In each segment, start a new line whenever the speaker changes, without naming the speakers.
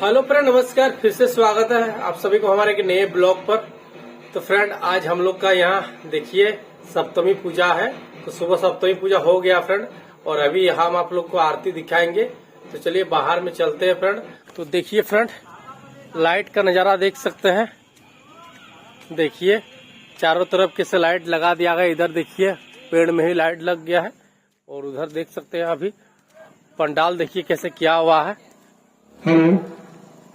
Hello friend, नमस्कार। फिर से स्वागत है आप सभी को हमारे एक नए ब्लॉग पर। तो फ्रेंड, आज हम लोग का यहाँ देखिए सप्तमी पूजा है। तो सुबह सप्तमी पूजा हो गया फ्रेंड, और अभी हम आप लोग को आरती दिखाएंगे। तो चलिए बाहर में चलते हैं फ्रेंड। तो देखिए फ्रेंड, लाइट का नजारा देख सकते हैं। देखिए चारों तरफ कैसे लाइट लगा दिया गया। इधर देखिए पेड़ में ही लाइट लग गया है, और उधर देख सकते हैं अभी पंडाल देखिए कैसे किया हुआ है।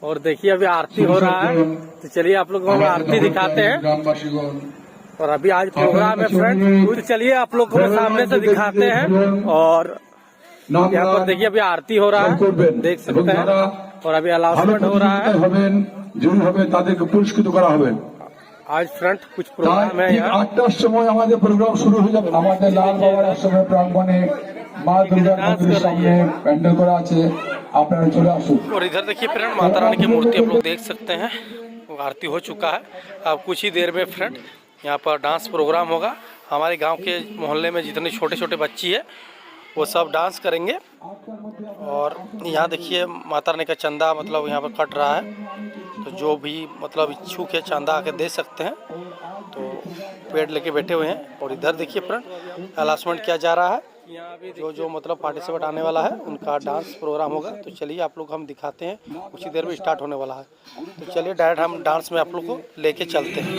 और देखिए अभी आरती हो रहा है। तो चलिए आप लोग को हम आरती दिखाते हैं। और अभी आज प्रोग्राम है फ्रेंड, तो चलिए आप लोग को सामने से दिखाते हैं। और यहाँ पर देखिए अभी आरती हो रहा है, देख सकते हैं। और अभी अनाउंसमेंट हो रहा है।
পুরস্কৃত করা হবে।
आज फ्रंट कुछ प्रोग्राम है यहाँ।
8টার সময় আমাদের প্রোগ্রাম শুরু হয়ে যাবে। আমাদের লাল বাবার আশ্রমের প্রাঙ্গণে মা দুর্গার মন্দিরের সামনে প্যান্ডেল করা আছে, আপনারা চলে আসুন।
और इधर देखिए फ्रेंड, माता रानी की मूर्ति आप लोग देख सकते हैं। आरती हो चुका है। अब कुछ ही देर में फ्रेंड यहाँ पर डांस प्रोग्राम होगा। हमारे गांव के मोहल्ले में जितने छोटे छोटे बच्ची है वो सब डांस करेंगे। और यहाँ देखिए माता रानी का चंदा मतलब यहाँ पर कट रहा है। तो जो भी मतलब इच्छुक है चंदा आके दे सकते हैं। तो पेड़ लेके बैठे हुए हैं। और इधर देखिए फ्रेंड अनाउंसमेंट किया जा रहा है। जो मतलब पार्टिसिपेट आने वाला है उनका डांस प्रोग्राम होगा। तो चलिए आप लोग हम दिखाते हैं, कुछ ही देर में स्टार्ट होने वाला है। तो चलिए डायरेक्ट हम डांस में आप लोग को लेके चलते हैं।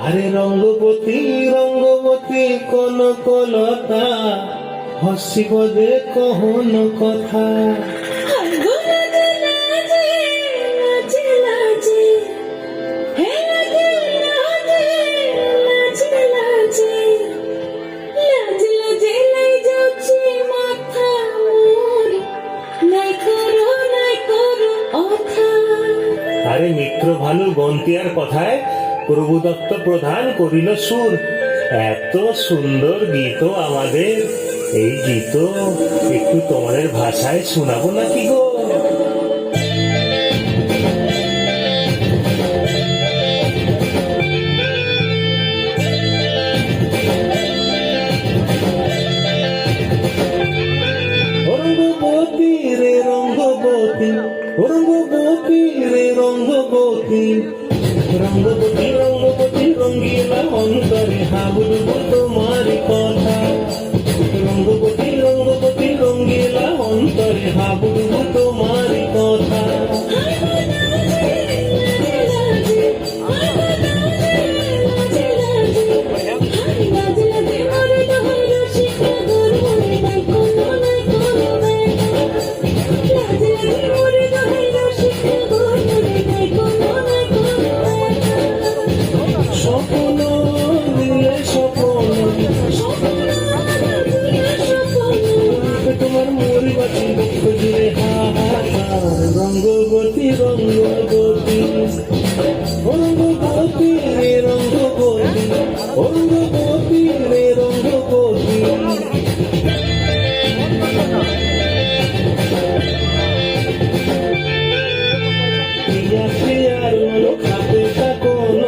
আরে রঙ্গবতী রঙ্গবতী কোন কলতা হসিব দে কহন কথা। আরে মিত্র ভানু গন্তিয়ার কথায় প্রভু দত্ত প্রধান করিল সুর। এত সুন্দর গীত আমাদের, এই গীত একটু তোমাদের ভাষায় শোনাবো নাকি গো? রঙ্গবতী রে রঙ্গবতী, রঙ্গবতী রে রঙ্গবতী, রঙ্গবতী রঙ্গবতী রঙ্গিলা অন্তরে হাবুডুব তোমার কথা। রঙ্গবতী রঙ্গবতী রঙ্গিলা অন্তরে হাবুডুব তোমার কথা। রঙ্গবতী রঙ্গবতী রঙ্গবতী রে রঙ্গবতী রঙ্গবতী রে রঙ্গবতী প্রিয়া প্রিয়ার খাতে থাকল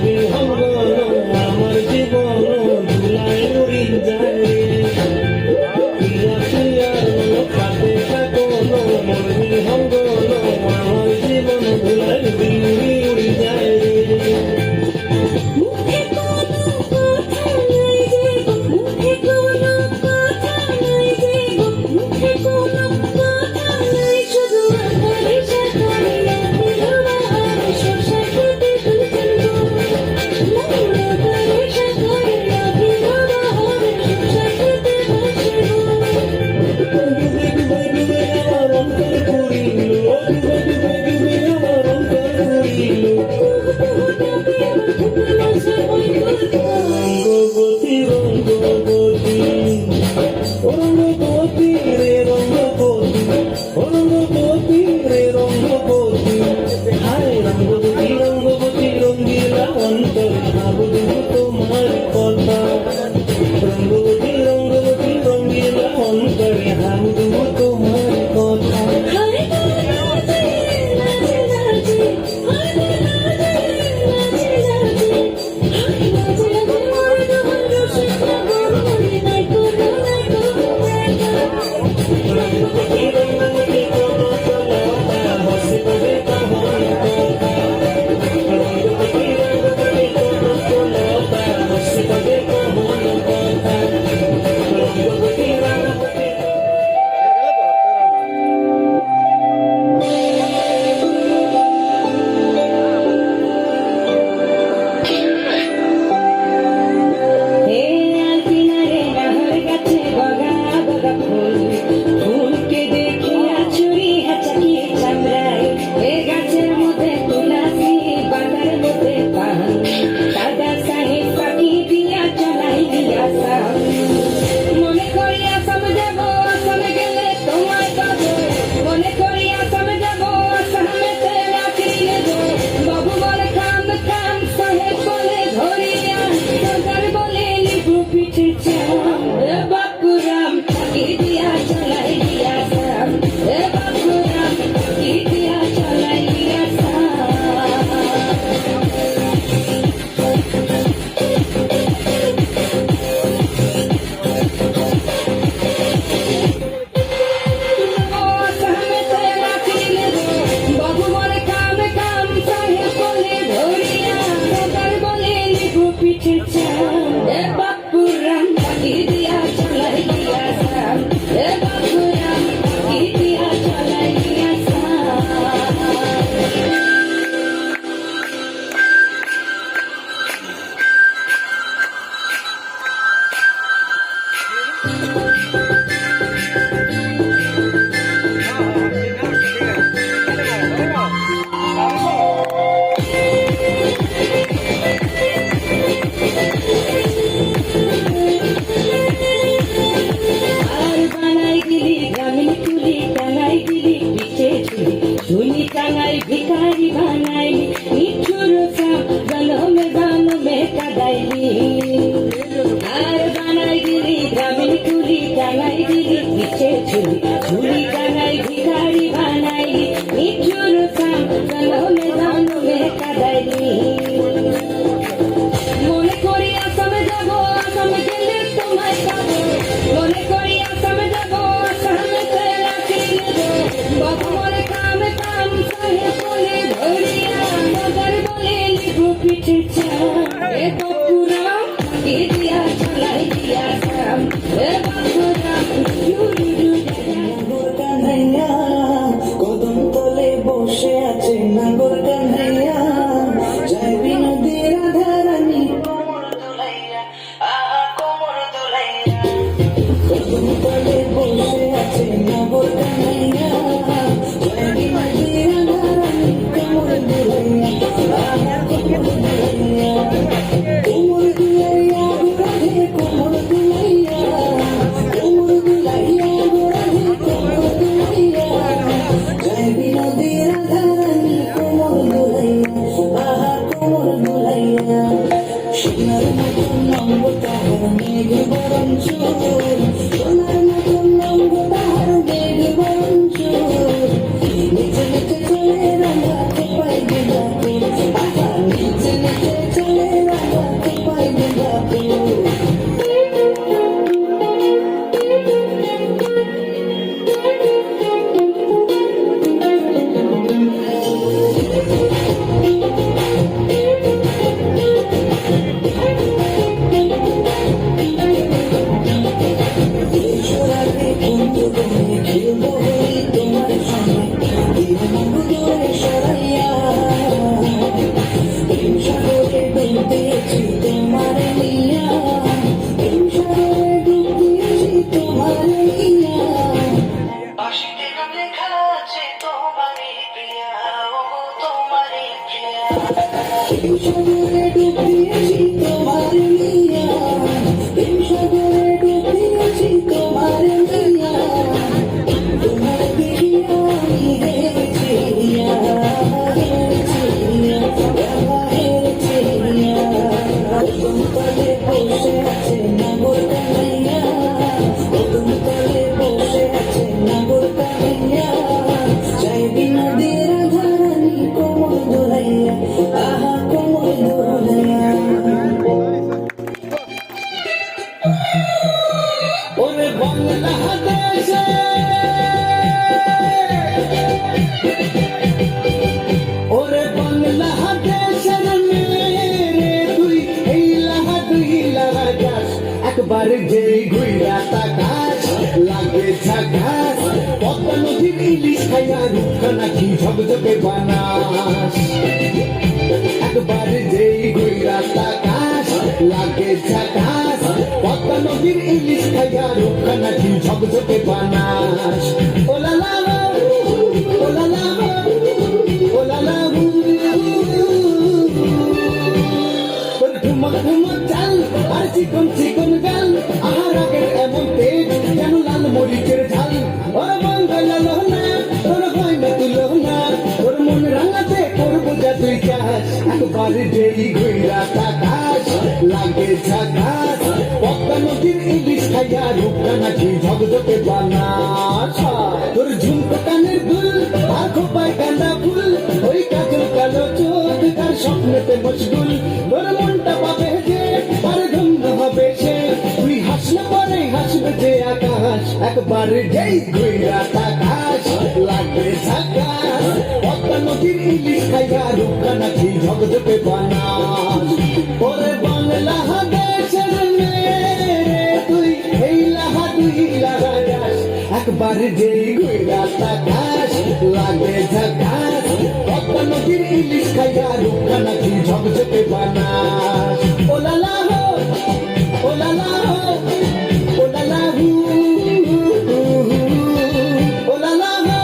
বিহঙ্গন আমার জীবন ধুলায় উড়ি যায় প্রিয়া প্রিয়ার খাতে থাকল বিহঙ্গন আমার জীবন ধুলায় উড়ি যায়
মুখে কোনো কথা নাই যে মুখে কোনো কথা নাই যে মুখে কোনো কথা নাই শুধু আকারে সাকারে আতিরবাহার শশা খেতে দুলছেন গো আকারে সাকারে আতিরবাহার শশা খেতে বসে গো
আমার অন্তর করিল আমার অন্তর করিল রঙ্গবতী রঙ্গবতী রঙ্গবতী রে রঙ্গবতী রঙ্গবতী রে রঙ্গবতী হায় রঙ্গবতী রঙ্গবতী রঙ্গিলা অন্তর ভাবু তোমার কথা রঙ্গবতী রঙ্গবতী রঙ্গিলা অন্তরে ভাবু তোমার কথা
হায় লাজে লাজে লাজে হায় লাজে লাজে লাজে হায় লাজে লাজে মোর দমন রসিকা গরুরে নাই কোনো দেখা
রঙ্গবতী রঙ্গবতী কোনো চলতা হসে বলে কহন কথা রঙ্গবতী রঙ্গবতী কোনো চলতা হসে বলে কহন কথা রঙ্গবতী রঙ্গবতী
হে আলপিনারে নাহর গাছে বগা বগা ফুল ফুলকে দেখিয়া চুরি হাঁচাকি চামড়ায় এ গাছের মধ্যে তুলাসি বাগার মধ্যে পান দাদা সাহেব পাখি দিয়া চলাই দিয়া সাম মনে করি আসাম যাব আসামে গেলে তোমায় পাবো মনে করি আসামে যাব আসামেতে চাকরি নেব বাবু বলে খাম খাম সাহেব বলে ধরিয়া সরকার বলে লিখু পিঠে চাম এ বাপুরাম চাকরি দিয়া চলাই দিয়া সাম এ বাপুরাম চাকরি দিয়া চলাই দিয়া সাম আসামেতে চাকরি নেব বাবু বলে খাম খাম সাহেব বলে ধরিয়া সরকার বলে লিখু পিঠে চাম এ বাপুরাম চাকরি দিয়া চলাই দিয়া সাম এ বাপুরাম চাকরি দিয়া চলাই দিয়া সাম আর বানাই দিলি গ্রামীণ তুলি টানাই দিলি পিঠে ঝুলি টানাই ভিখারি বানাই নিঠুর সাম জনমে কাদাইলি আর বানাই দিলি গ্রামীণ তুলি টানাই দিলি পিঠে ঝুলি টানাই ভিখারি বানাই নিঠুর সাম জনমে কাদাইলি মনে করি আসামে যাব আসামে গেলে তোমায় পাবো মনে করি আসামে যাব আসামেতে চাকরি নেব বাবু বলে কাম কাম সাহেব বলে ধরিয়া বাজার বলে লিখু পিঠে চাম এ বাপুরাম চাকরি দিয়া চলাই দিয়া সাম এ বাপুরাম
নাগর কান্হাইয়া কদম তলে বসে আছে নাগর কান্হাইয়া যাইবি নদীর আধারানি কোমর দোলাইয়া আহা কোমর দোলাইয়া কদম তলে বসে আছে নাগর কান্হাইয়া যাইবি নদীর আধারানি কোমর দোলাইয়া আহা কোমর দোলাইয়া কোমর দোলাইয়া গোরাধে কোমর দোলাইয়া কোমর দোলাইয়া গোরাধে কোমর দোলাইয়া যাইবি নদী নদী রাধারানী কোমর দুলাইয়া আহা কোমর দুলাইয়া সোনার মতন লম্ব তাহার মেঘ বরণ চোর সোনার মতন লম্ব তাহার মেঘ বরণ চোর নিচে নিচে চলে রাঙাতে পাই দিলাতে আহা নিচে নিচে চলে রাঙাতে পাই দিলাতে সোনারে কুঞ্জ বনে খেলবো হই তোমার সঙ্গে দূরে সরাইয়া প্রেম সাগরে ডুব দিয়েছি তোমার নিয়া প্রেম সাগরে ডুব দিয়েছি তোমার নিয়া বাঁশিতে নাম লেখা আছে তোমারই প্রিয়া ও তোমারই প্রিয়া প্রেম সাগরে ডুব দিয়েছি তোমার নিয়া প্রেম সাগরে ডুব দিয়েছি তোমার নিয়া তোমার দেখিয়া আমি হেরেছি কদম তলে বসে আছে নাগর কানাইয়া কদম তলে বসে আছে নাগর কানাইয়া চাইবি নদী রাধারানী কোমর দোলাইয়া আহা কোমর দোলাইয়া ওরে বাংলাদেশে ওরে বাংলাদেশের মেরে তুই এই লাহা গাছ একবার যেই ঘুইরা তাকাস লাগে ঝাকাস পদ্মা নদীর ইলিশ খাইয়া রুখা নাকি ঝকঝকে বানাস একবার যেই ঘুইরা তাকাস লাগে ঝাকাস পদ্মা নদীর ইলিশ খাইয়া রুখা নাকি ঝকঝকে বানাস ওলা লালা ওলা লালা ওলা লালা তোর ঠুমক ঠুমক চাল আর চিকন চিকন গাল আর আগের এমন তেজ যেন লাল মরিচের ঝাল ওর মন গেল না তোর হয় না তুলো না তোর মন রাঙাতে করবো যা তুই চাস একবার যেই ঘুইরা তাকাস লাগে ঝাকাস পদ্মা নদীর ইলিশ খাইয়া রূপটা নাকি ঝকঝকে বানাস তোর ঝুমকো কানের দুল আর খোপায় গাঁদা ফুল ওই কাজল কালো চোখ তার স্বপ্নেতে মশগুল তোর মনটা পাবে যে আর ধন্য হবে সে তুই হাসলে পরে হাসবে যে আকাশ একবার যেই ঘুইরা তাকাস লাগবে ঝাকাস পদ্মা নদীর ইলিশ খাইয়া রূপটা নাকি ঝকঝকে বানাস ওরে বাংলাদেশের মেরে তুই এই লাগাস একবার যেই ঘুইরা তাকাস লাগে ঝাকাস পদ্মা নদীর ইলিশ খাইয়া রূপটা নাকি ঝকঝকে বানাস OLA Lahore OLA Lahore OLA লাহু OLA Lahore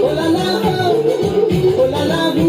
OLA Lahore OLA লাহু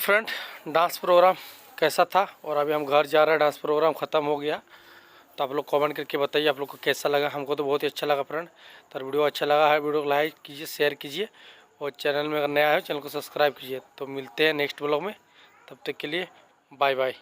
फ्रेंड डांस प्रोग्राम कैसा था, और अभी हम घर जा रहे हैं, डांस प्रोग्राम ख़त्म हो गया। तो आप लोग कमेंट करके बताइए आप लोग को कैसा लगा। हमको तो बहुत ही अच्छा लगा फ्रेंड। तो वीडियो अच्छा लगा है, वीडियो को लाइक कीजिए, शेयर कीजिए, और चैनल में अगर नया है चैनल को सब्सक्राइब कीजिए। तो मिलते हैं नेक्स्ट ब्लॉग में, तब तक के लिए बाय बाय।